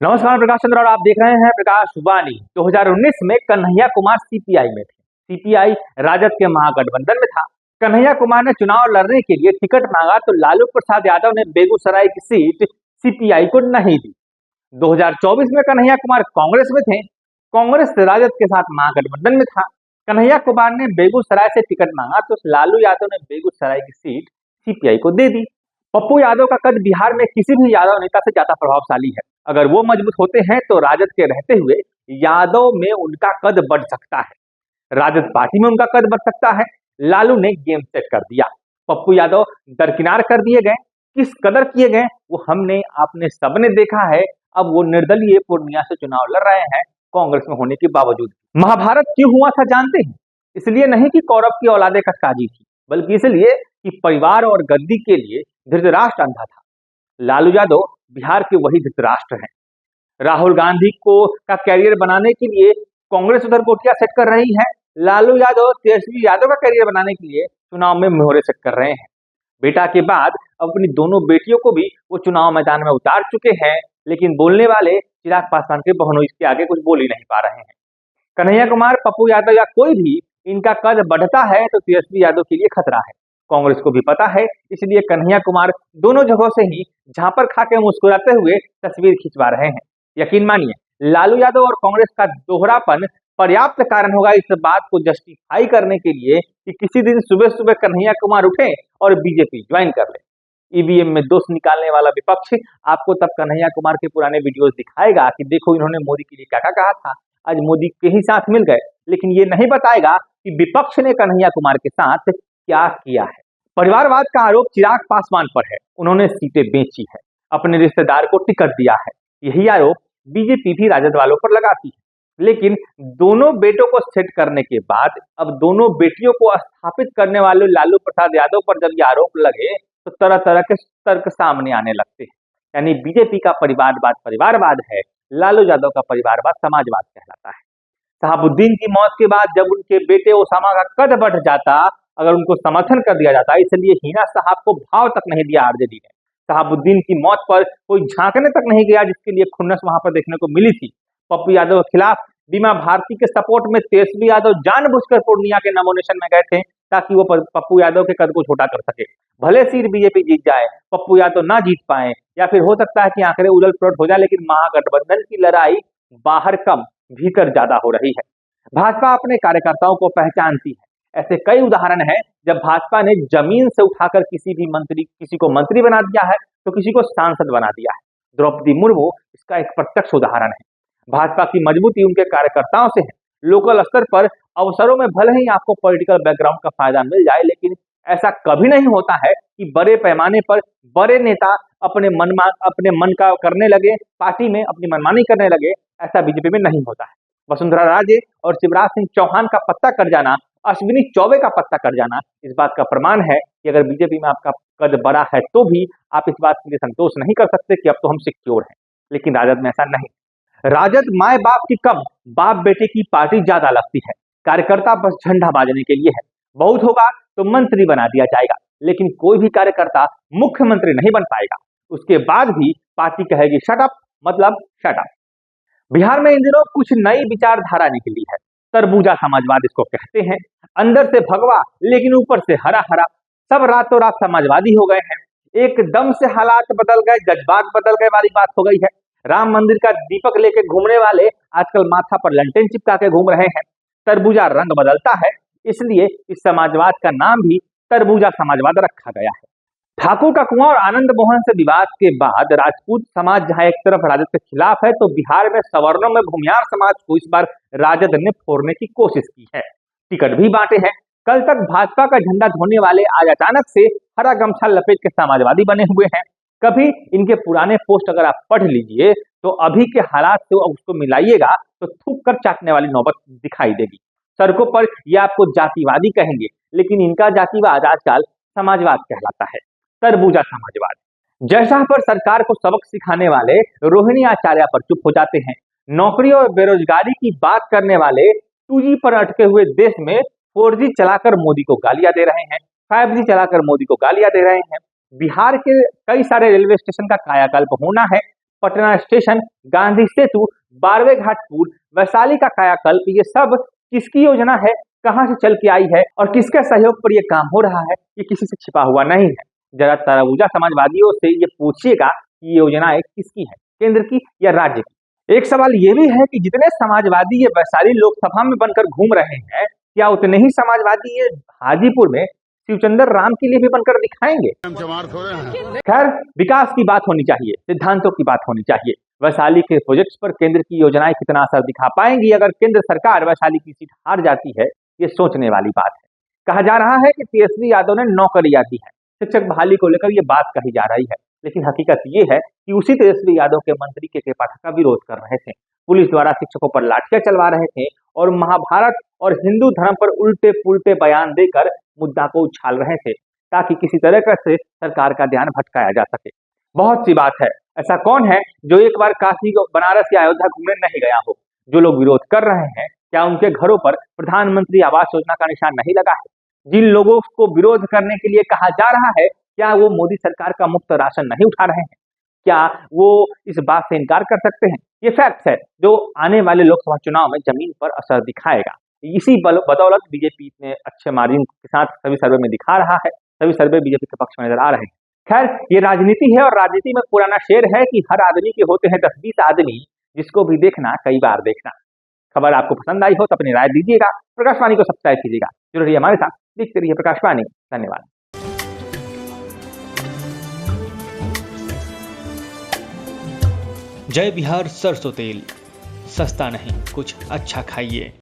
नमस्कार, प्रकाश चंद्र और आप देख रहे हैं प्रकाश वाणी। 2019 में कन्हैया कुमार सीपीआई में थे। सीपीआई राजद के महागठबंधन में था। कन्हैया कुमार ने चुनाव लड़ने के लिए टिकट मांगा तो लालू प्रसाद यादव ने बेगूसराय की सीट सीपीआई को नहीं दी। 2024 में कन्हैया कुमार कांग्रेस में थे। कांग्रेस राजद के साथ महागठबंधन में था। कन्हैया कुमार ने बेगूसराय से टिकट मांगा तो लालू यादव ने बेगूसराय की सीट सीपीआई को दे दी। पप्पू यादव का कद बिहार में किसी भी यादव नेता से ज्यादा प्रभावशाली है। अगर वो मजबूत होते हैं तो राजद के रहते हुए यादव में उनका कद बढ़ सकता है, राजद पार्टी में उनका कद बढ़ सकता है। लालू ने गेम सेट कर दिया। पप्पू यादव दरकिनार कर दिए गए। किस कदर किए गए वो हमने आपने सबने देखा है। अब वो निर्दलीय पूर्णिया से चुनाव लड़ रहे हैं कांग्रेस में होने के बावजूद। महाभारत क्यों हुआ था जानते हैं? इसलिए नहीं कि कौरव की औलादे कटकाजी थी, बल्कि इसलिए कि परिवार और गद्दी के लिए धृतराष्ट्र अंधा था। लालू यादव बिहार के वही धृतराष्ट्र हैं। राहुल गांधी को का कैरियर बनाने के लिए कांग्रेस उधर कोठिया सेट कर रही है। लालू यादव तेजस्वी यादव का कैरियर बनाने के लिए चुनाव में मोहरे सेट कर रहे हैं। बेटा के बाद अपनी दोनों बेटियों को भी वो चुनाव मैदान में उतार चुके हैं, लेकिन बोलने वाले चिराग पासवान के बहनोई इसके आगे कुछ बोल ही नहीं पा रहे हैं। कन्हैया कुमार, पप्पू यादव या कोई भी इनका कद बढ़ता है तो तेजस्वी यादव के लिए खतरा है। कांग्रेस को भी पता है, इसलिए कन्हैया कुमार दोनों जगहों से ही झांपर खा के मुस्कुराते हुए तस्वीर खिंचवा रहे हैं। यकीन मानिए, लालू यादव और कांग्रेस का दोहरापन पर्याप्त कारण होगा इस बात को जस्टिफाई करने के लिए कि किसी दिन सुबह सुबह कन्हैया कुमार उठे और बीजेपी ज्वाइन कर ले। ईवीएम में दोष निकालने वाला विपक्ष आपको तब कन्हैया कुमार के पुराने वीडियोस दिखाएगा कि देखो इन्होंने मोदी के लिए क्या क्या कहा था, आज मोदी के ही साथ मिल गए। लेकिन ये नहीं बताएगा कि विपक्ष ने कन्हैया कुमार के साथ क्या किया है। परिवारवाद का आरोप चिराग पासवान पर है। उन्होंने सीटें बेची है, अपने रिश्तेदार को टिकट दिया है। यही आरोप बीजेपी भी राजद वालों पर लगाती है। लेकिन दोनों बेटों को सेट करने के बाद अब दोनों बेटियों को स्थापित करने वाले लालू प्रसाद यादव पर जब ये आरोप लगे तो तरह तरह के तर्क सामने आने लगते हैं। यानी बीजेपी का परिवारवाद परिवारवाद है, लालू यादव का परिवारवाद समाजवाद कहलाता है। शहाबुद्दीन की मौत के बाद जब उनके बेटे ओसामा का कद बढ़ जाता, अगर उनको समर्थन कर दिया जाता, इसलिए हिना साहब को भाव तक नहीं दिया आरजेडी ने। शहाबुद्दीन की मौत पर कोई झांकने तक नहीं गया, जिसके लिए खुन्नस वहां पर देखने को मिली थी। पप्पू यादव के खिलाफ बीमा भारती के सपोर्ट में तेजस्वी यादव जानबूझकर पूर्णिया के नॉमिनेशन में गए थे ताकि वो पप्पू यादव के कद को छोटा कर सके। भले सीट बीजेपी जीत जाए, पप्पू यादव ना जीत पाए, या फिर हो सकता है कि आंकड़े उलट पुलट हो जाए, लेकिन महागठबंधन की लड़ाई बाहर कम भीतर ज्यादा हो रही है। भाजपा अपने कार्यकर्ताओं को पहचानती है। ऐसे कई उदाहरण हैं जब भाजपा ने जमीन से उठाकर किसी को मंत्री बना दिया है तो किसी को सांसद बना दिया है। द्रौपदी मुर्मू इसका एक प्रत्यक्ष उदाहरण है। भाजपा की मजबूती उनके कार्यकर्ताओं से है। लोकल स्तर पर अवसरों में भले ही आपको पॉलिटिकल बैकग्राउंड का फायदा मिल जाए, लेकिन ऐसा कभी नहीं होता है कि बड़े पैमाने पर बड़े नेता अपने मन का करने लगे, पार्टी में अपनी मनमानी करने लगे। ऐसा बीजेपी में नहीं होता है। वसुंधरा राजे और शिवराज सिंह चौहान का पत्ता कट जाना, अश्विनी चौबे का पत्ता कट जाना इस बात का प्रमाण है कि अगर बीजेपी में आपका कद बड़ा है तो भी आप इस बात के लिए संतोष नहीं कर सकते कि अब तो हम सिक्योर हैं। लेकिन राजद में ऐसा नहीं। राजद माए बाप की कम, बाप बेटे की पार्टी ज्यादा लगती है। कार्यकर्ता बस झंडा बाजने के लिए है। बहुत होगा तो मंत्री बना दिया जाएगा, लेकिन कोई भी कार्यकर्ता मुख्यमंत्री नहीं बन पाएगा। उसके बाद भी पार्टी कहेगी शट अप, मतलब शट अप। बिहार में इन दिनों कुछ नई विचारधारा निकली है। तरबूजा समाजवाद इसको कहते हैं। अंदर से भगवा लेकिन ऊपर से हरा हरा। सब रातों रात समाजवादी हो गए हैं। एकदम से हालात बदल गए, जज्बात बदल गए वाली बात हो गई है। राम मंदिर का दीपक लेके घूमने वाले आजकल माथा पर लंटेन चिपका के घूम रहे हैं। तरबूजा रंग बदलता है, इसलिए इस समाजवाद का नाम भी तरबूजा समाजवाद रखा गया है। ठाकुर का कुआं और आनंद मोहन से विवाद के बाद राजपूत समाज जहां एक तरफ राजद के खिलाफ है, तो बिहार में सवर्णों में भूमियार समाज को इस बार राजद ने फोड़ने की कोशिश की है। टिकट भी बांटे हैं। कल तक भाजपा का झंडा ढोने वाले आज अचानक से हरा गमछा लपेट के समाजवादी बने हुए हैं। कभी इनके पुराने पोस्ट अगर आप पढ़ लीजिए तो अभी के हालात से उसको मिलाइएगा तो थूक कर चाटने वाली नौबत दिखाई देगी। सड़कों पर ये आपको जातिवादी कहेंगे, लेकिन इनका जातिवाद आजकल समाजवाद कहलाता है। तरबूजा समाजवाद। जैसा पर सरकार को सबक सिखाने वाले रोहिणी आचार्य पर चुप हो जाते हैं। नौकरी और बेरोजगारी की बात करने वाले 2G पर अटके हुए देश में 4G चलाकर मोदी को गालियां दे रहे हैं, 5G चलाकर मोदी को गालियां दे रहे हैं। बिहार के कई सारे रेलवे स्टेशन का कायाकल्प होना है, पटना स्टेशन, गांधी सेतु, बारवे घाट पुल, वैशाली का कायाकल्प, ये सब किसकी योजना है, कहां से चल के आई है और किसके सहयोग पर ये काम हो रहा है, ये किसी से छिपा हुआ नहीं है। जरा तरबूजा समाजवादियों से ये पूछिएगा कि ये योजनाएं किसकी है, केंद्र की या राज्य की। एक सवाल ये भी है कि जितने समाजवादी ये वैशाली लोकसभा में बनकर घूम रहे हैं, क्या उतने ही समाजवादी ये हाजीपुर में शिवचंद्र राम के लिए भी बनकर दिखाएंगे? खैर, विकास की बात होनी चाहिए, सिद्धांतों की बात होनी चाहिए। वैशाली के प्रोजेक्ट्स पर केंद्र की योजनाएं कितना असर दिखा पाएंगी अगर केंद्र सरकार वैशाली की सीट हार जाती है, ये सोचने वाली बात है। कहा जा रहा है कि तेजस्वी यादव ने नौकरियां दी है, शिक्षक बहाली को लेकर ये बात कही जा रही है, लेकिन हकीकत ये है कि उसी तेजस्वी यादव के मंत्री के पाठक का विरोध कर रहे थे, पुलिस द्वारा शिक्षकों पर लाठियां चलवा रहे थे और महाभारत और हिंदू धर्म पर उल्टे पुल्टे बयान देकर मुद्दा को उछाल रहे थे ताकि किसी तरह से सरकार का ध्यान भटकाया जा सके। बहुत सी बात है, ऐसा कौन है जो एक बार काशी, बनारस या अयोध्या घूमने नहीं गया हो? जो लोग विरोध कर रहे हैं, क्या उनके घरों पर प्रधानमंत्री आवास योजना का निशान नहीं लगा है? जिन लोगों को विरोध करने के लिए कहा जा रहा है, क्या वो मोदी सरकार का मुफ्त राशन नहीं उठा रहे हैं? क्या वो इस बात से इनकार कर सकते हैं? ये फैक्ट है जो आने वाले लोकसभा चुनाव में जमीन पर असर दिखाएगा। इसी बदौलत बीजेपी इतने अच्छे मार्जिन के साथ सभी सर्वे में दिखा रहा है, सभी सर्वे बीजेपी के पक्ष में नजर आ रहे हैं। खैर, ये राजनीति है और राजनीति में पुराना शेर है कि हर आदमी के होते हैं 10-20 आदमी, जिसको भी देखना कई बार देखना। खबर आपको पसंद आई हो तो अपनी राय दीजिएगा, प्रकाशवाणी को सब्सक्राइब कीजिएगा, जुड़े रहिए हमारे साथ, देखते रहिए प्रकाशवाणी। धन्यवाद। जय बिहार सरसों तेल, सस्ता नहीं, कुछ अच्छा खाइए।